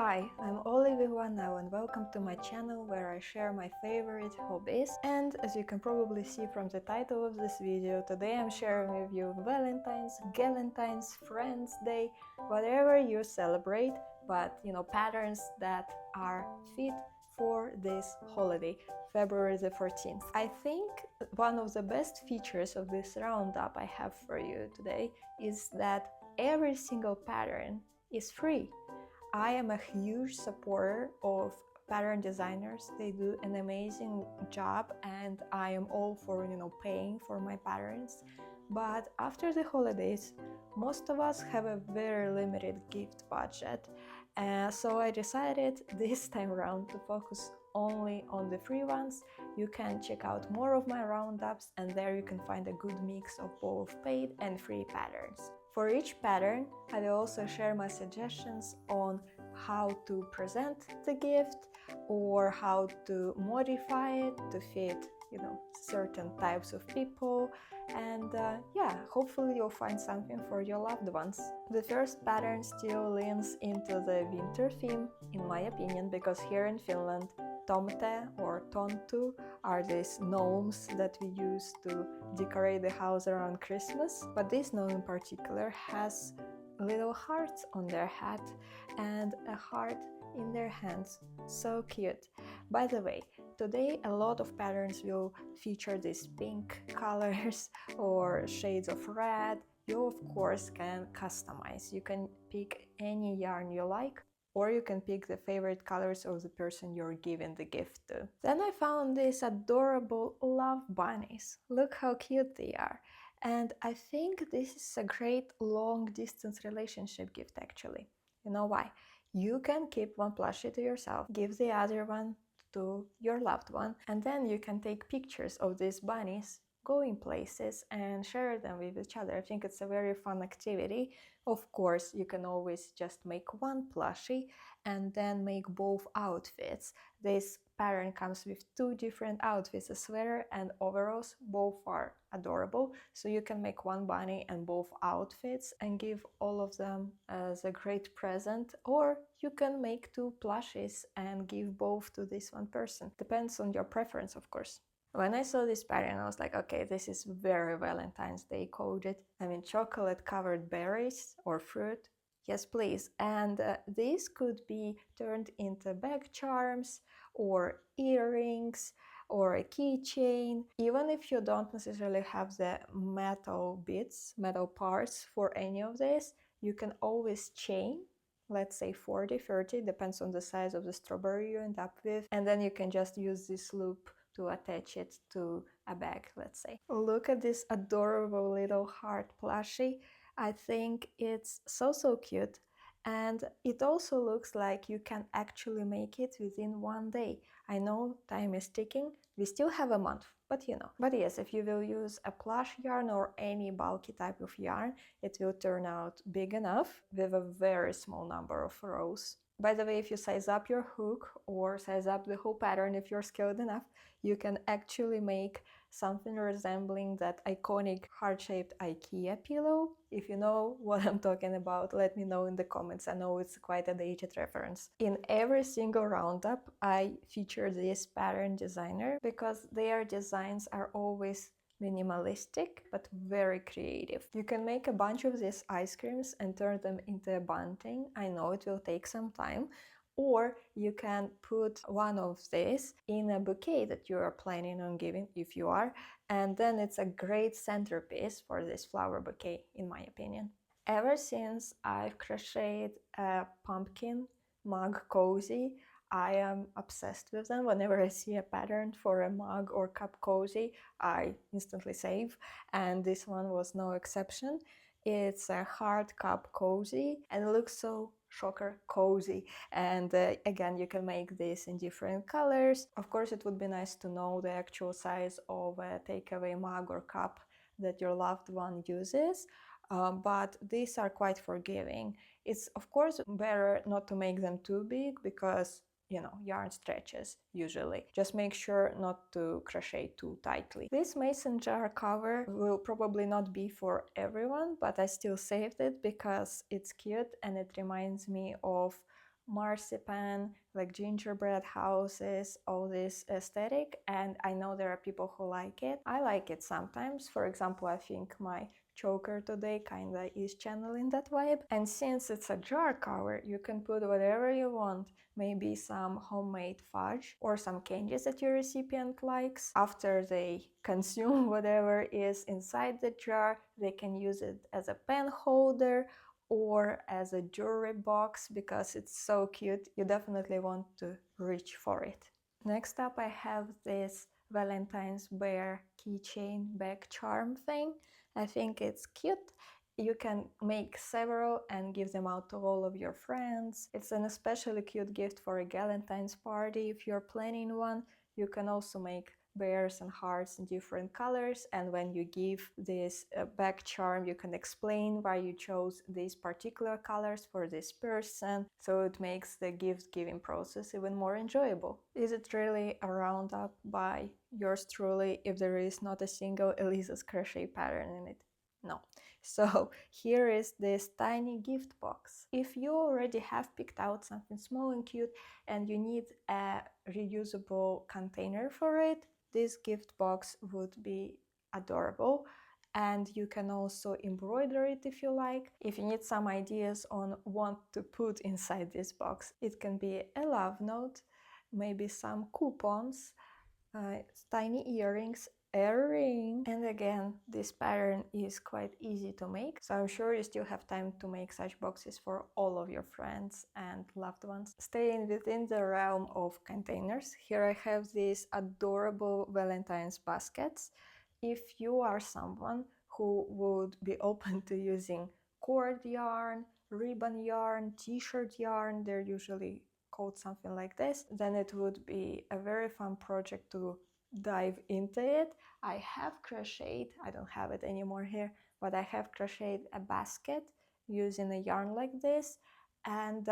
Hi, I'm Olivia now and welcome to my channel where I share my favorite hobbies. And as you can probably see from the title of this video, today I'm sharing with you Valentine's, Galentine's, Friends Day, whatever you celebrate, but patterns that are fit for this holiday, February the 14th. I think one of the best features of this roundup I have for you today is that every single pattern is free. I am a huge supporter of pattern designers. They do an amazing job and I am all for paying for my patterns. But after the holidays, most of us have a very limited gift budget. So I decided this time around to focus only on the free ones. You can check out more of my roundups and there you can find a good mix of both paid and free patterns. For each pattern, I will also share my suggestions on how to present the gift or how to modify it to fit certain types of people, and hopefully you'll find something for your loved ones. The first pattern still leans into the winter theme in my opinion, because here in Finland tomte or tontu are these gnomes that we use to decorate the house around Christmas, but this gnome in particular has little hearts on their hat and a heart in their hands. So cute. By the way, today a lot of patterns will feature these pink colors or shades of red. You of course can customize. You can pick any yarn you like, or you can pick the favorite colors of the person you're giving the gift to. Then I found these adorable love bunnies. Look how cute they are. And I think this is a great long-distance relationship gift actually. You know why? You can keep one plushie to yourself, give the other one to your loved one, and then you can take pictures of these bunnies going places and share them with each other. I think it's a very fun activity. Of course, you can always just make one plushie and then make both outfits. This pattern comes with two different outfits, a sweater and overalls. Both are adorable, so you can make one bunny and both outfits and give all of them as a great present, or you can make two plushies and give both to this one person. Depends on your preference, of course. When I saw this pattern, I was like, okay, this is very Valentine's Day coded. I mean, chocolate covered berries or fruit. Yes, please. And these could be turned into bag charms or earrings or a keychain. Even if you don't necessarily have the metal bits, metal parts for any of this, you can always chain, let's say 40, 30, depends on the size of the strawberry you end up with. And then you can just use this loop to attach it to a bag, let's say. Look at this adorable little heart plushie. I think it's so cute, and it also looks like you can actually make it within one day. I know time is ticking, we still have a month, but But yes, if you will use a plush yarn or any bulky type of yarn, it will turn out big enough with a very small number of rows. By the way, if you size up your hook or size up the whole pattern if you're skilled enough, you can actually make something resembling that iconic heart-shaped IKEA pillow. If you know what I'm talking about, let me know in the comments. I know it's quite a dated reference. In every single roundup, I feature this pattern designer because their designs are always minimalistic but very creative. You can make a bunch of these ice creams and turn them into a bunting. I know it will take some time. Or you can put one of these in a bouquet that you are planning on giving, if you are, and then it's a great centerpiece for this flower bouquet, in my opinion. Ever since I've crocheted a pumpkin mug cozy, I am obsessed with them. Whenever I see a pattern for a mug or cup cozy, I instantly save, and this one was no exception. It's a hard cup cozy and it looks so shocker cozy, and again you can make this in different colors. Of course it would be nice to know the actual size of a takeaway mug or cup that your loved one uses, but these are quite forgiving. It's of course better not to make them too big because yarn stretches usually. Just make sure not to crochet too tightly. This mason jar cover will probably not be for everyone, but I still saved it because it's cute and it reminds me of marzipan, like gingerbread houses, all this aesthetic, and I know there are people who like it. I like it sometimes. For example, I think my choker today kinda is channeling that vibe. And since it's a jar cover, you can put whatever you want, maybe some homemade fudge or some candies that your recipient likes. After they consume whatever is inside the jar, they can use it as a pen holder or as a jewelry box because it's so cute. You definitely want to reach for it. Next up, I have this Valentine's bear keychain bag charm thing. I think it's cute. You can make several and give them out to all of your friends. It's an especially cute gift for a Galentine's party if you're planning one. You can also make bears and hearts in different colors, and when you give this back charm, you can explain why you chose these particular colors for this person, so it makes the gift giving process even more enjoyable. Is it really a roundup by yours truly if there is not a single Elisa's crochet pattern in it? No. So here is this tiny gift box. If you already have picked out something small and cute and you need a reusable container for it, this gift box would be adorable. And you can also embroider it if you like. If you need some ideas on what to put inside this box, it can be a love note, maybe some coupons, tiny earrings, a ring. And again, this pattern is quite easy to make, so I'm sure you still have time to make such boxes for all of your friends and loved ones. Staying within the realm of containers, here I have these adorable Valentine's baskets. If you are someone who would be open to using cord yarn, ribbon yarn, t-shirt yarn, they're usually called something like this, then it would be a very fun project to dive into it. I have crocheted, I don't have it anymore here, but I have crocheted a basket using a yarn like this, and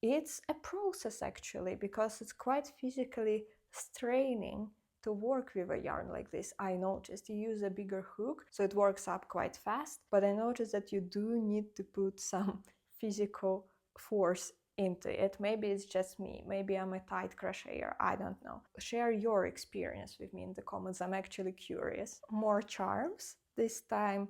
it's a process actually, because it's quite physically straining to work with a yarn like this. I noticed you use a bigger hook, so it works up quite fast, but I noticed that you do need to put some physical force into it. Maybe it's just me, maybe I'm a tight crocheter, I don't know. Share your experience with me in the comments, I'm actually curious. More charms, this time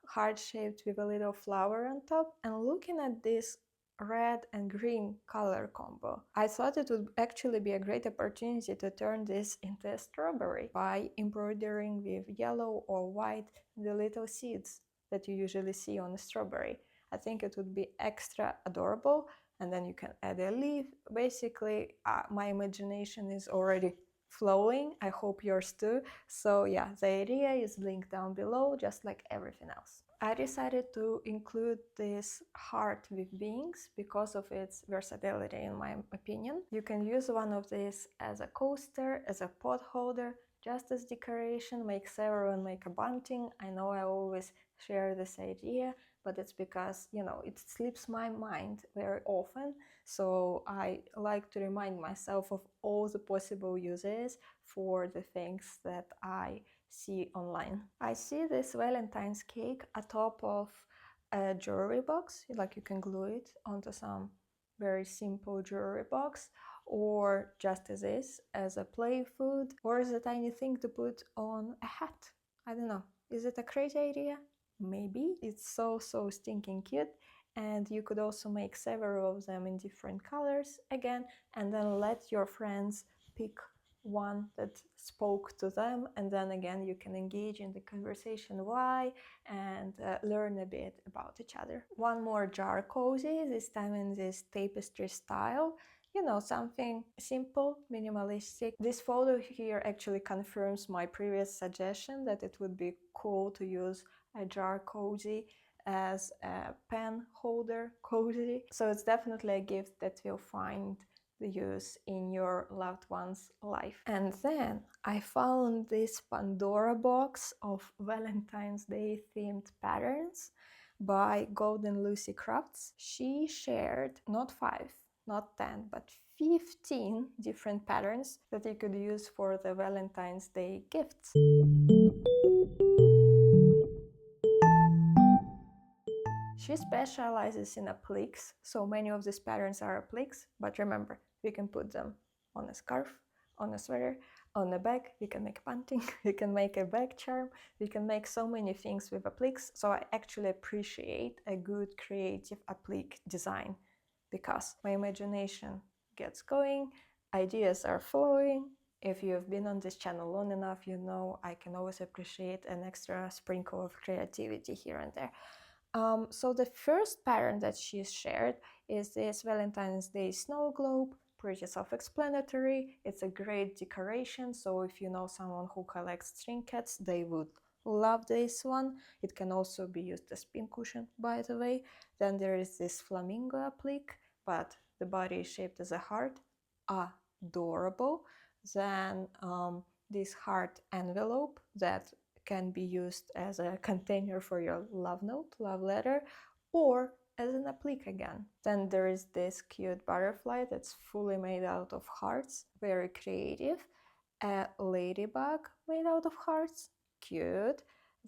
heart-shaped with a little flower on top, and looking at this red and green color combo, I thought it would actually be a great opportunity to turn this into a strawberry by embroidering with yellow or white the little seeds that you usually see on a strawberry. I think it would be extra adorable, and then you can add a leaf. Basically, my imagination is already flowing. I hope yours too. So yeah, the idea is linked down below, just like everything else. I decided to include this heart with wings because of its versatility, in my opinion. You can use one of these as a coaster, as a pot holder, just as decoration, make several and make a bunting. I know I always share this idea, but it's because, you know, it slips my mind very often, so I like to remind myself of all the possible uses for the things that I see online. I see this Valentine's cake atop of a jewelry box, like you can glue it onto some very simple jewelry box, or just as is, as a play food, or as a tiny thing to put on a hat. I don't know, is it a crazy idea? Maybe. It's so stinking cute, and you could also make several of them in different colors again, and then let your friends pick one that spoke to them, and then again you can engage in the conversation why and learn a bit about each other. One more jar cozy, this time in this tapestry style. You know, something simple, minimalistic. This photo here actually confirms my previous suggestion that it would be cool to use a jar cozy as a pen holder cozy. So it's definitely a gift that will find the use in your loved one's life. And then I found this Pandora box of Valentine's Day themed patterns by Golden Lucy Crafts. She shared not 5, not 10, but 15 different patterns that you could use for the Valentine's Day gifts. She specializes in appliques, so many of these patterns are appliques, but remember, we can put them on a scarf, on a sweater, on a bag, we can make bunting, we can make a bag charm, we can make so many things with appliques, so I actually appreciate a good creative applique design because my imagination gets going, ideas are flowing. If you've been on this channel long enough, you know I can always appreciate an extra sprinkle of creativity here and there. So the first pattern that she shared is this Valentine's Day snow globe, pretty self-explanatory. It's a great decoration, so if you know someone who collects trinkets, they would love this one. It can also be used as pincushion, by the way. Then there is this flamingo applique, but the body is shaped as a heart. Adorable. Then this heart envelope that can be used as a container for your love note, love letter, or as an applique again. Then there is this cute butterfly that's fully made out of hearts, very creative. A ladybug made out of hearts, cute.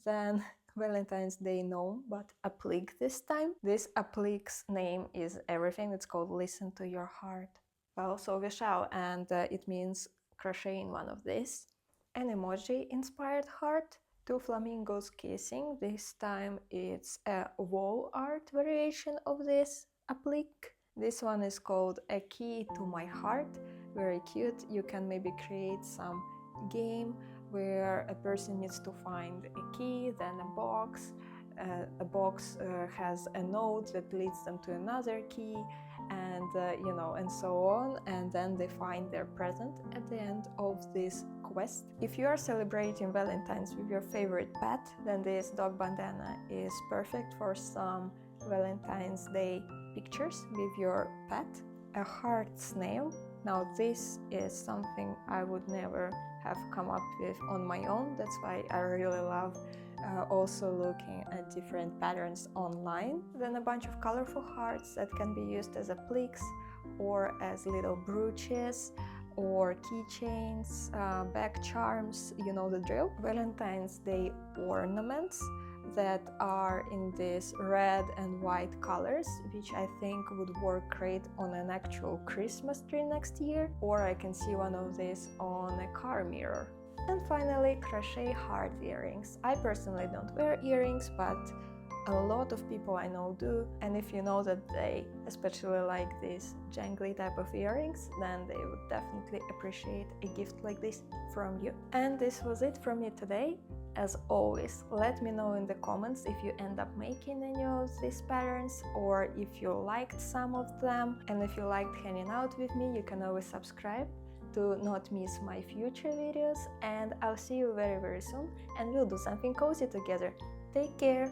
Then Valentine's Day gnome, but applique this time. This applique's name is everything. It's called Listen to Your Heart. Well, so we shall, and it means crocheting one of these. An emoji inspired heart, two flamingos kissing. This time it's a wall art variation of this applique. This one is called A Key to My Heart, very cute. You can maybe create some game where a person needs to find a key, then a box. A box has a note that leads them to another key, and you know, and so on, and then they find their present at the end of this quest. If you are celebrating Valentine's with your favorite pet, then this dog bandana is perfect for some Valentine's Day pictures with your pet. A heart snail. Now this is something I would never have come up with on my own. That's why I really love also looking at different patterns online. Then a bunch of colorful hearts that can be used as appliques or as little brooches or keychains, bag charms, you know the drill. Valentine's Day ornaments that are in these red and white colors, which I think would work great on an actual Christmas tree next year, or I can see one of these on a car mirror. And finally, crochet heart earrings. I personally don't wear earrings, but a lot of people I know do, and if you know that they especially like these jangly type of earrings, then they would definitely appreciate a gift like this from you. And this was it from me today. As always, let me know in the comments if you end up making any of these patterns or if you liked some of them. And if you liked hanging out with me, you can always subscribe to not miss my future videos. And I'll see you very soon, and we'll do something cozy together. Take care!